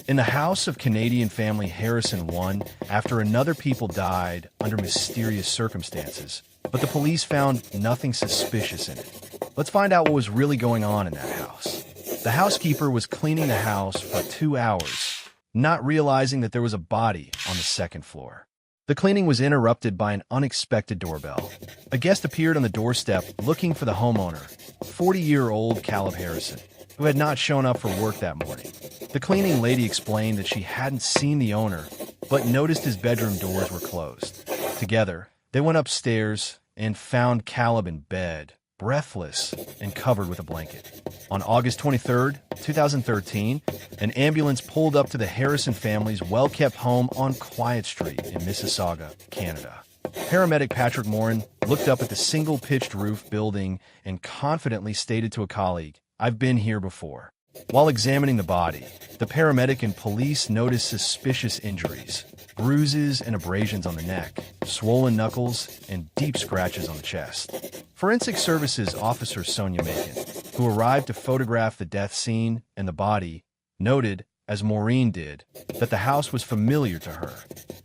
In the house of Canadian family Harrison one after another people died under mysterious circumstances, but the police found nothing suspicious in it. Let's find out what was really going on in that house. The housekeeper was cleaning the house for 2 hours, not realizing that there was a body on the second floor. The cleaning was interrupted by an unexpected doorbell. A guest appeared on the doorstep looking for the homeowner, 40-year-old Kalib Harrison, who had not shown up for work that morning. The cleaning lady explained that she hadn't seen the owner, but noticed his bedroom doors were closed. Together, they went upstairs and found Kalib in bed, breathless and covered with a blanket. On August 23, 2013, an ambulance pulled up to the Harrison family's well-kept home on Quiet Street in Mississauga, Canada. Paramedic Patrick Morin looked up at the single-pitched roof building and confidently stated to a colleague, "I've been here before." While examining the body, the paramedic and police noticed suspicious injuries, bruises and abrasions on the neck, swollen knuckles, and deep scratches on the chest. Forensic Services Officer Sonia Macon, who arrived to photograph the death scene and the body, noted, as Maureen did, that the house was familiar to her.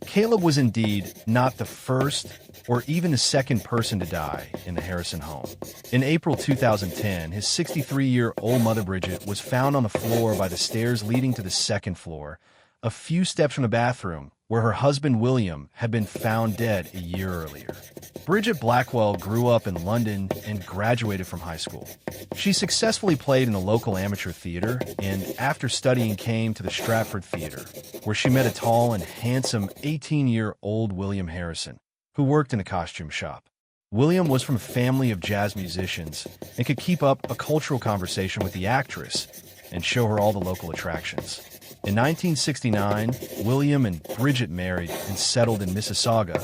Kalib was indeed not the first or even the second person to die in the Harrison home. In April 2010, his 63-year-old mother Bridget was found on the floor by the stairs leading to the second floor, a few steps from the bathroom, where her husband William had been found dead a year earlier. Bridget Blackwell grew up in London and graduated from high school. She successfully played in the local amateur theater and, after studying, came to the Stratford Theater, where she met a tall and handsome 18-year-old William Harrison, who worked in a costume shop. William was from a family of jazz musicians and could keep up a cultural conversation with the actress and show her all the local attractions. In 1969, William and Bridget married and settled in Mississauga,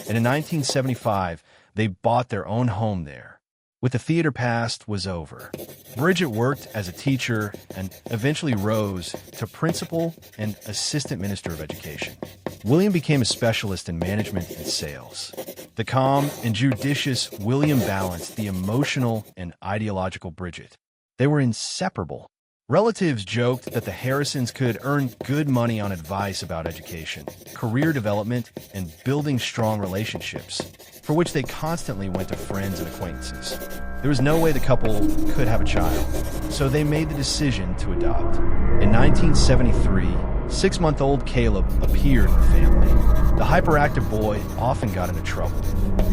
and in 1975, they bought their own home there. With the theater past was over, Bridget worked as a teacher and eventually rose to principal and assistant minister of education. William became a specialist in management and sales. The calm and judicious William balanced the emotional and ideological Bridget. They were inseparable. Relatives joked that the Harrisons could earn good money on advice about education, career development, and building strong relationships, for which they constantly went to friends and acquaintances. There was no way the couple could have a child, so they made the decision to adopt. In 1973, 6-month-old Kalib appeared in the family. The hyperactive boy often got into trouble.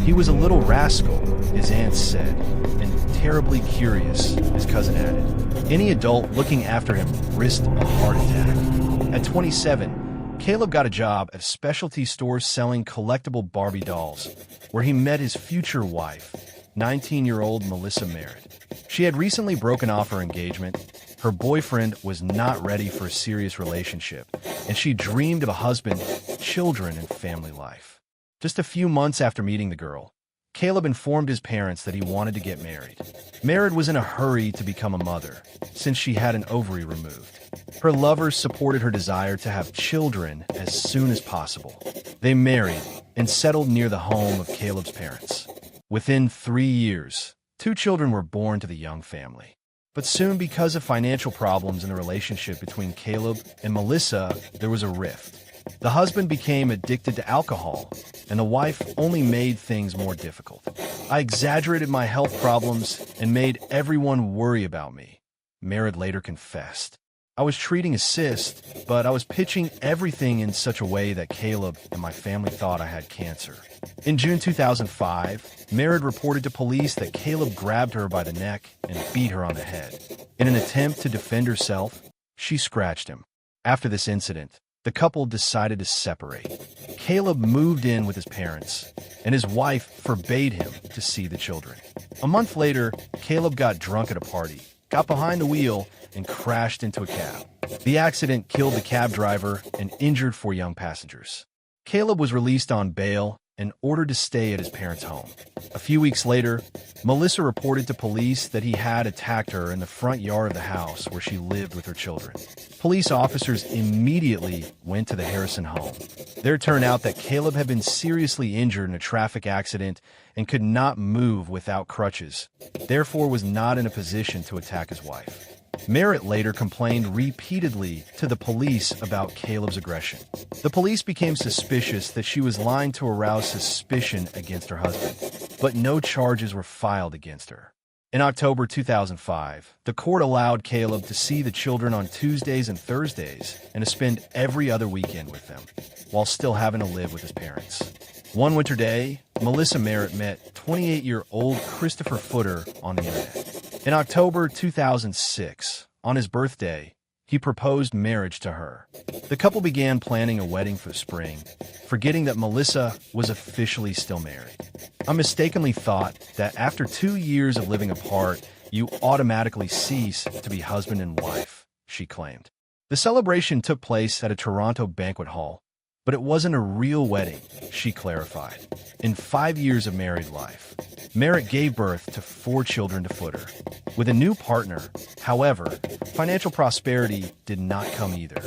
He was a little rascal, his aunt said, and terribly curious, his cousin added. Any adult looking after him risked a heart attack. At 27, Kalib got a job at a specialty store selling collectible Barbie dolls, where he met his future wife, 19-year-old Melissa Merritt. She had recently broken off her engagement. Her boyfriend was not ready for a serious relationship, and she dreamed of a husband, children, and family life. Just a few months after meeting the girl, Kalib informed his parents that he wanted to get married. Merritt was in a hurry to become a mother, since she had an ovary removed. Her lovers supported her desire to have children as soon as possible. They married and settled near the home of Kalib's parents. Within 3 years, 2 children were born to the young family. But soon, because of financial problems in the relationship between Kalib and Melissa, there was a rift. The husband became addicted to alcohol, and the wife only made things more difficult. "I exaggerated my health problems and made everyone worry about me," Merritt later confessed. "I was treating a cyst, but I was pitching everything in such a way that Kalib and my family thought I had cancer." In June 2005, Merritt reported to police that Kalib grabbed her by the neck and beat her on the head. In an attempt to defend herself, she scratched him. After this incident, the couple decided to separate. Kalib moved in with his parents, and his wife forbade him to see the children. A month later, Kalib got drunk at a party, got behind the wheel, and crashed into a cab. The accident killed the cab driver and injured 4 young passengers. Kalib was released on bail and ordered to stay at his parents' home. A few weeks later, Melissa reported to police that he had attacked her in the front yard of the house where she lived with her children. Police officers immediately went to the Harrison home. There it turned out that Kalib had been seriously injured in a traffic accident and could not move without crutches, therefore was not in a position to attack his wife. Merritt later complained repeatedly to the police about Kalib's aggression. The police became suspicious that she was lying to arouse suspicion against her husband, but no charges were filed against her. In October 2005, the court allowed Kalib to see the children on Tuesdays and Thursdays and to spend every other weekend with them, while still having to live with his parents. One winter day, Melissa Merritt met 28-year-old Christopher Footer on the internet. In October 2006, on his birthday, he proposed marriage to her. The couple began planning a wedding for the spring, forgetting that Melissa was officially still married. I mistakenly thought that after 2 years of living apart, you automatically cease to be husband and wife, she claimed. The celebration took place at a Toronto banquet hall, but it wasn't a real wedding, she clarified. In 5 years of married life, Merritt gave birth to 4 children to Footer. With a new partner, however, financial prosperity did not come either.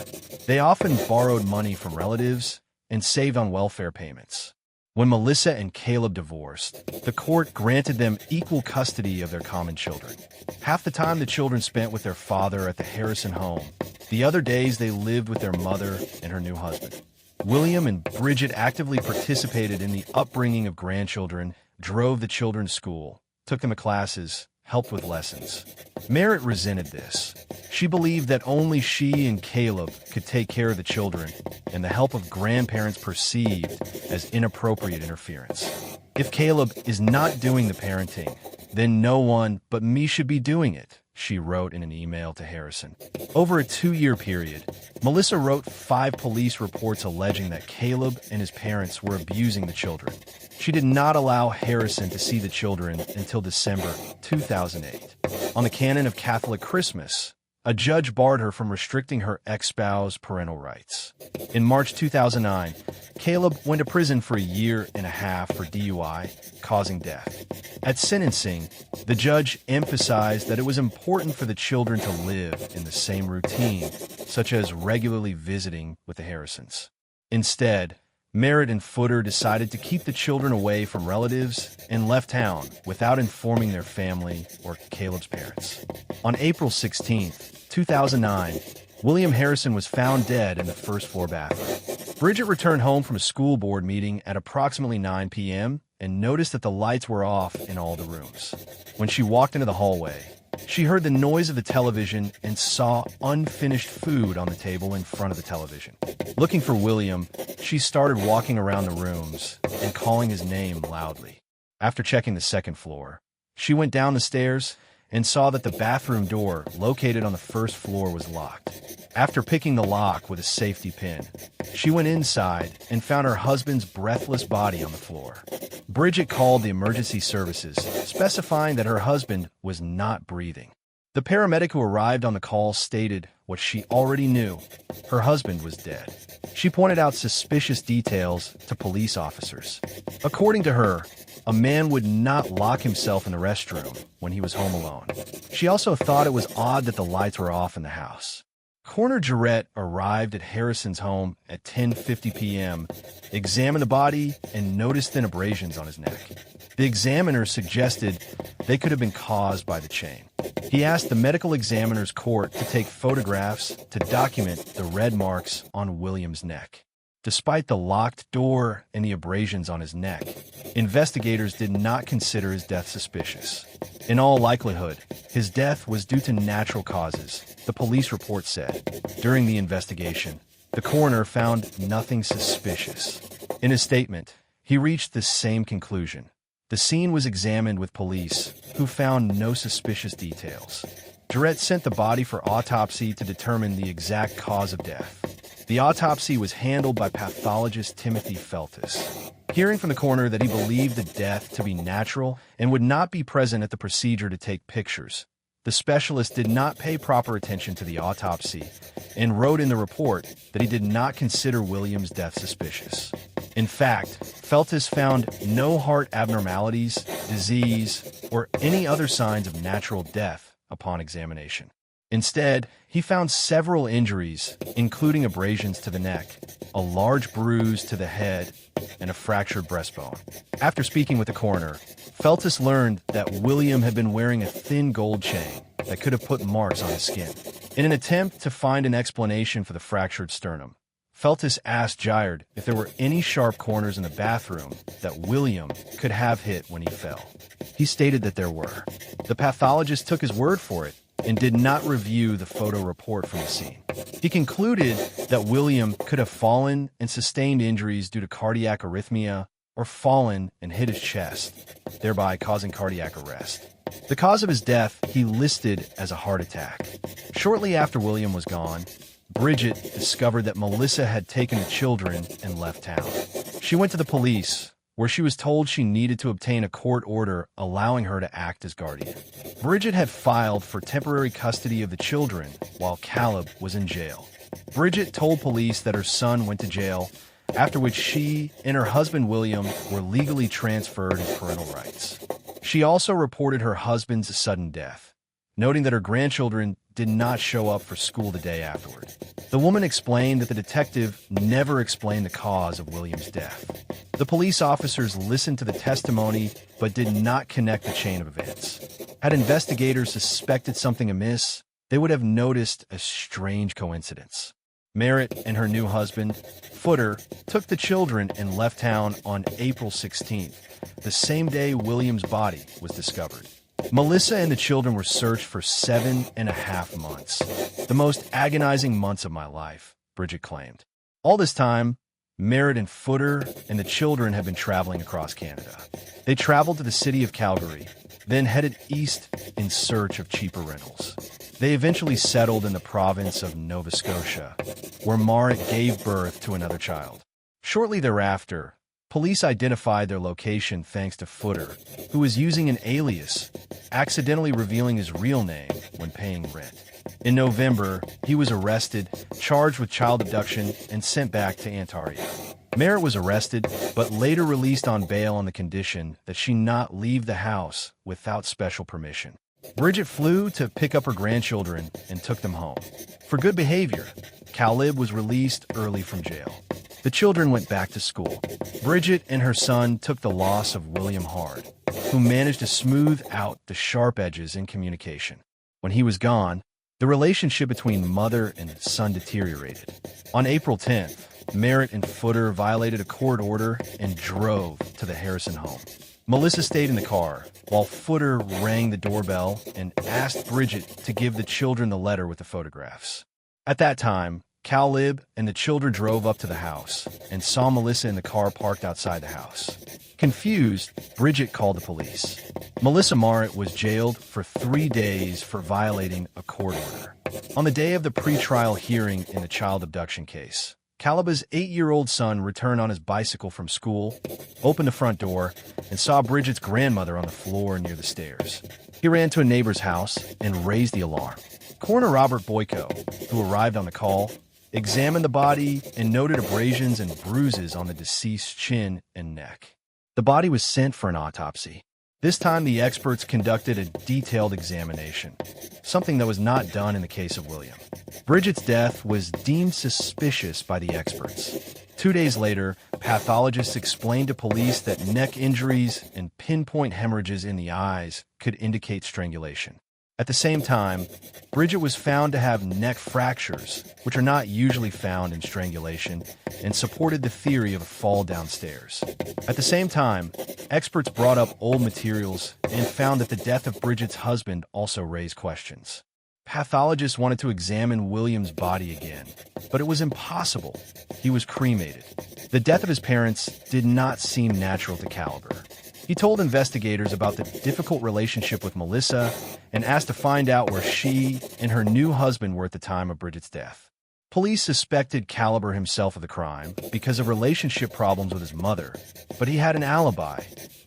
They often borrowed money from relatives and saved on welfare payments. When Melissa and Kalib divorced, the court granted them equal custody of their common children. Half the time the children spent with their father at the Harrison home. The other days they lived with their mother and her new husband. William and Bridget actively participated in the upbringing of grandchildren, drove the children to school, took them to classes, helped with lessons. Merritt resented this. She believed that only she and Kalib could take care of the children, and the help of grandparents perceived as inappropriate interference. If Kalib is not doing the parenting, then no one but me should be doing it, she wrote in an email to Harrison. Over a 2-year period, Melissa wrote 5 police reports alleging that Kalib and his parents were abusing the children. She did not allow Harrison to see the children until December 2008. On the canon of Catholic Christmas, a judge barred her from restricting her ex-spouse's parental rights. In March 2009, Kalib went to prison for 1.5 years for DUI, causing death. At sentencing, the judge emphasized that it was important for the children to live in the same routine, such as regularly visiting with the Harrisons. Instead, Merritt and Footer decided to keep the children away from relatives and left town without informing their family or Kalib's parents. On April 16, 2009, William Harrison was found dead in the first-floor bathroom. Bridget returned home from a school board meeting at approximately 9 p.m. and noticed that the lights were off in all the rooms. When she walked into the hallway, she heard the noise of the television and saw unfinished food on the table in front of the television. Looking for William, she started walking around the rooms and calling his name loudly. After checking the second floor, she went down the stairs and saw that the bathroom door located on the first floor was locked. After picking the lock with a safety pin, she went inside and found her husband's breathless body on the floor. Bridget called the emergency services, specifying that her husband was not breathing. The paramedic who arrived on the call stated what she already knew: her husband was dead. She pointed out suspicious details to police officers. According to her, a man would not lock himself in the restroom when he was home alone. She also thought it was odd that the lights were off in the house. Coroner Jarrett arrived at Harrison's home at 10:50 p.m., examined the body, and noticed thin abrasions on his neck. The examiner suggested they could have been caused by the chain. He asked the medical examiner's court to take photographs to document the red marks on William's neck. Despite the locked door and the abrasions on his neck, investigators did not consider his death suspicious. In all likelihood, his death was due to natural causes, the police report said. During the investigation, the coroner found nothing suspicious. In his statement, he reached the same conclusion. The scene was examined with police, who found no suspicious details. Jarrett sent the body for autopsy to determine the exact cause of death. The autopsy was handled by pathologist Timothy Feltis. Hearing from the coroner that he believed the death to be natural and would not be present at the procedure to take pictures, the specialist did not pay proper attention to the autopsy and wrote in the report that he did not consider William's death suspicious. In fact, Feltis found no heart abnormalities, disease, or any other signs of natural death upon examination. Instead, he found several injuries, including abrasions to the neck, a large bruise to the head, and a fractured breastbone. After speaking with the coroner, Feltis learned that William had been wearing a thin gold chain, that could have put marks on his skin. In an attempt to find an explanation for the fractured sternum, Feltus asked Giard if there were any sharp corners in the bathroom that William could have hit when he fell. He stated that there were. The pathologist took his word for it and did not review the photo report from the scene. He concluded that William could have fallen and sustained injuries due to cardiac arrhythmia or fallen and hit his chest, thereby causing cardiac arrest. The cause of his death he listed as a heart attack. Shortly after William was gone, Bridget discovered that Melissa had taken the children and left town. She went to the police, where she was told she needed to obtain a court order allowing her to act as guardian. Bridget had filed for temporary custody of the children while Kalib was in jail. Bridget told police that her son went to jail, after which she and her husband William were legally transferred as parental rights. She also reported her husband's sudden death, noting that her grandchildren did not show up for school the day afterward. The woman explained that the detective never explained the cause of William's death. The police officers listened to the testimony but did not connect the chain of events. Had investigators suspected something amiss, they would have noticed a strange coincidence. Merritt and her new husband, Footer, took the children and left town on April 16th, the same day William's body was discovered. Melissa and the children were searched for 7.5 months, the most agonizing months of my life, Bridget claimed. All this time, Merritt and Footer and the children had been traveling across Canada. They traveled to the city of Calgary, then headed east in search of cheaper rentals. They eventually settled in the province of Nova Scotia, where Merritt gave birth to another child. Shortly thereafter, police identified their location thanks to Footer, who was using an alias, accidentally revealing his real name when paying rent. In November, he was arrested, charged with child abduction, and sent back to Ontario. Merritt was arrested, but later released on bail on the condition that she not leave the house without special permission. Bridget flew to pick up her grandchildren and took them home. For good behavior, Kalib was released early from jail. The children went back to school. Bridget and her son took the loss of William hard, who managed to smooth out the sharp edges in communication. When he was gone, the relationship between mother and son deteriorated. On April 10th, Merritt and Footer violated a court order and drove to the Harrison home. Melissa stayed in the car, while Footer rang the doorbell and asked Bridget to give the children the letter with the photographs. At that time, Kalib and the children drove up to the house and saw Melissa in the car parked outside the house. Confused, Bridget called the police. Melissa Merritt was jailed for 3 days for violating a court order. On the day of the pretrial hearing in the child abduction case, Kalib's 8-year-old son returned on his bicycle from school, opened the front door, and saw Bridget's grandmother on the floor near the stairs. He ran to a neighbor's house and raised the alarm. Coroner Robert Boyko, who arrived on the call, examined the body and noted abrasions and bruises on the deceased's chin and neck. The body was sent for an autopsy. This time, the experts conducted a detailed examination, something that was not done in the case of William. Bridget's death was deemed suspicious by the experts. 2 days later, pathologists explained to police that neck injuries and pinpoint hemorrhages in the eyes could indicate strangulation. At the same time, Bridget was found to have neck fractures, which are not usually found in strangulation, and supported the theory of a fall downstairs. At the same time, experts brought up old materials and found that the death of Bridget's husband also raised questions. Pathologists wanted to examine William's body again, but it was impossible. He was cremated. The death of his parents did not seem natural to Kalib. He told investigators about the difficult relationship with Melissa and asked to find out where she and her new husband were at the time of Bridget's death. Police suspected Kalib himself of the crime because of relationship problems with his mother, but he had an alibi.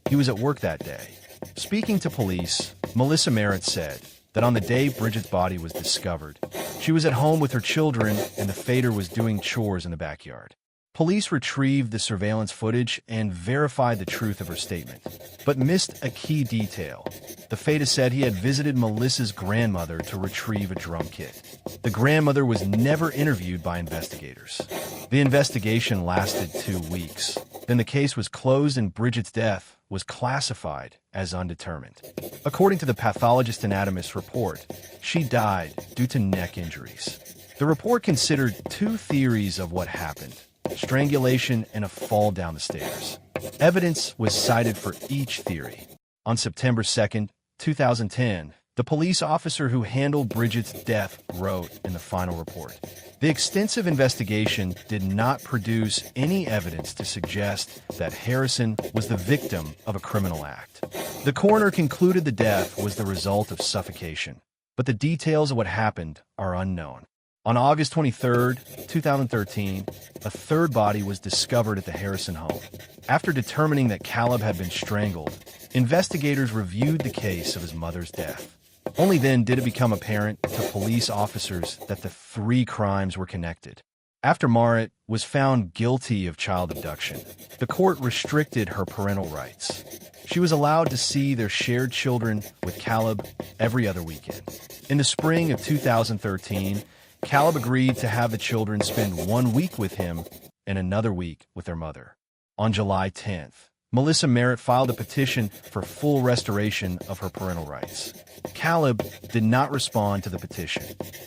He was at work that day. Speaking to police, Melissa Merritt said that on the day Bridget's body was discovered, she was at home with her children and the fader was doing chores in the backyard. Police retrieved the surveillance footage and verified the truth of her statement, but missed a key detail. The fetus said he had visited Melissa's grandmother to retrieve a drum kit. The grandmother was never interviewed by investigators. The investigation lasted 2 weeks, Then the case was closed and Bridget's death was classified as undetermined. According to the pathologist anatomist report, she died due to neck injuries. The report considered two theories of what happened: strangulation and a fall down the stairs. Evidence was cited for each theory. On September 2, 2010, the police officer who handled Bridget's death wrote in the final report, "The extensive investigation did not produce any evidence to suggest that Harrison was the victim of a criminal act." The coroner concluded the death was the result of suffocation, but the details of what happened are unknown. On August 23, 2013, a third body was discovered at the Harrison home. After determining that Kalib had been strangled, investigators reviewed the case of his mother's death. Only then did it become apparent to police officers that the three crimes were connected. After Marit was found guilty of child abduction, the court restricted her parental rights. She was allowed to see their shared children with Kalib every other weekend. In the spring of 2013, Kalib agreed to have the children spend 1 week with him and another week with their mother. On July 10th, Melissa Merritt filed a petition for full restoration of her parental rights. Kalib did not respond to the petition.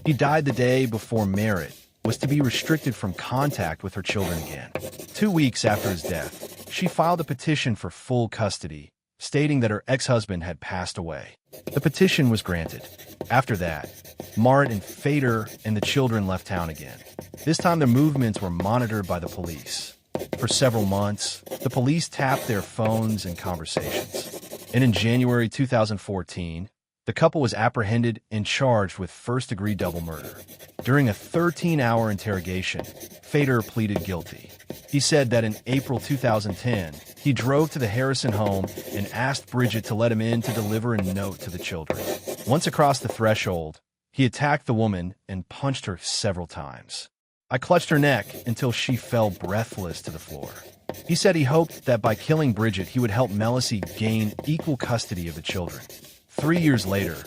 He died the day before Merritt was to be restricted from contact with her children again. 2 weeks after his death, she filed a petition for full custody, stating that her ex-husband had passed away. The petition was granted. After that, Marit and Fader and the children left town again. This time their movements were monitored by the police. For several months, the police tapped their phones and conversations. And in January 2014, the couple was apprehended and charged with first-degree double murder. During a 13-hour interrogation, Fader pleaded guilty. He said that in April 2010, he drove to the Harrison home and asked Bridget to let him in to deliver a note to the children. Once across the threshold, he attacked the woman and punched her several times. "I clutched her neck until she fell breathless to the floor." He said he hoped that by killing Bridget, he would help Melissa gain equal custody of the children. 3 years later,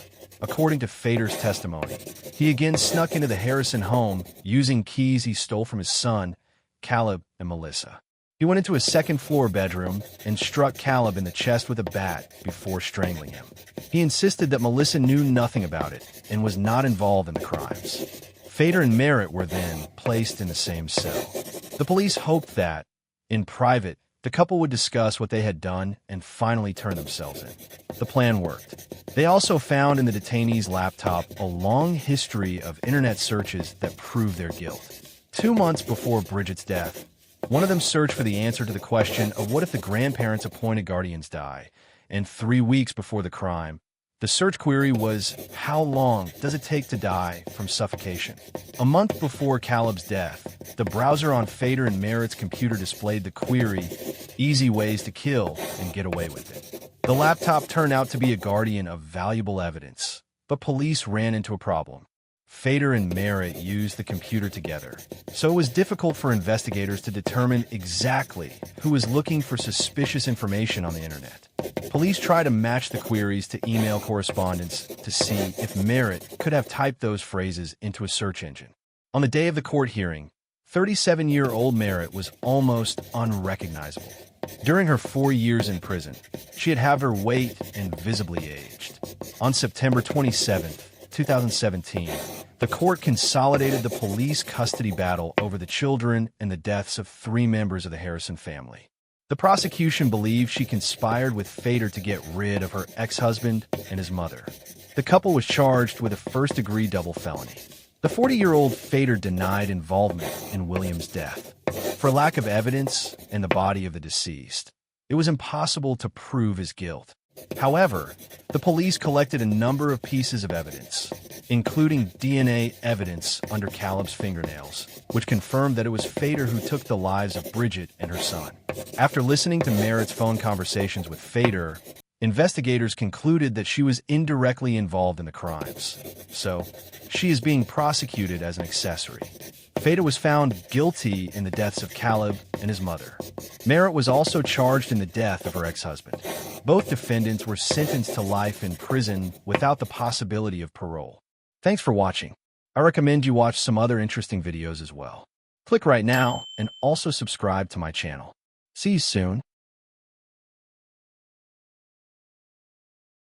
according to Fader's testimony, he again snuck into the Harrison home using keys he stole from his son, Kalib and Melissa. He went into a second-floor bedroom and struck Kalib in the chest with a bat before strangling him. He insisted that Melissa knew nothing about it and was not involved in the crimes. Fader and Merritt were then placed in the same cell. The police hoped that, in private, the couple would discuss what they had done and finally turn themselves in. The plan worked. They also found in the detainees' laptop a long history of internet searches that proved their guilt. 2 months before Bridget's death, one of them searched for the answer to the question of what if the grandparents' appointed guardians die, and 3 weeks before the crime, the search query was, how long does it take to die from suffocation? A month before Kalib's death, the browser on Fader and Merritt's computer displayed the query, easy ways to kill and get away with it. The laptop turned out to be a guardian of valuable evidence, but police ran into a problem. Fader and Merritt used the computer together, so it was difficult for investigators to determine exactly who was looking for suspicious information on the internet. Police tried to match the queries to email correspondence to see if Merritt could have typed those phrases into a search engine. On the day of the court hearing, 37-year-old Merritt was almost unrecognizable. During her 4 years in prison, she had had her weight and visibly aged. On September 27, 2017, the court consolidated the police custody battle over the children and the deaths of 3 members of the Harrison family. The prosecution believed she conspired with Fader to get rid of her ex-husband and his mother. The couple was charged with a first-degree double felony. The 40-year-old Fader denied involvement in William's death. For lack of evidence and the body of the deceased, it was impossible to prove his guilt. However, the police collected a number of pieces of evidence, including DNA evidence under Kalib's fingernails, which confirmed that it was Fader who took the lives of Bridget and her son. After listening to Merritt's phone conversations with Fader, investigators concluded that she was indirectly involved in the crimes, so she is being prosecuted as an accessory. Fader was found guilty in the deaths of Kalib and his mother. Merritt was also charged in the death of her ex-husband. Both defendants were sentenced to life in prison without the possibility of parole. Thanks for watching. I recommend you watch some other interesting videos as well. Click right now and also subscribe to my channel. See you soon.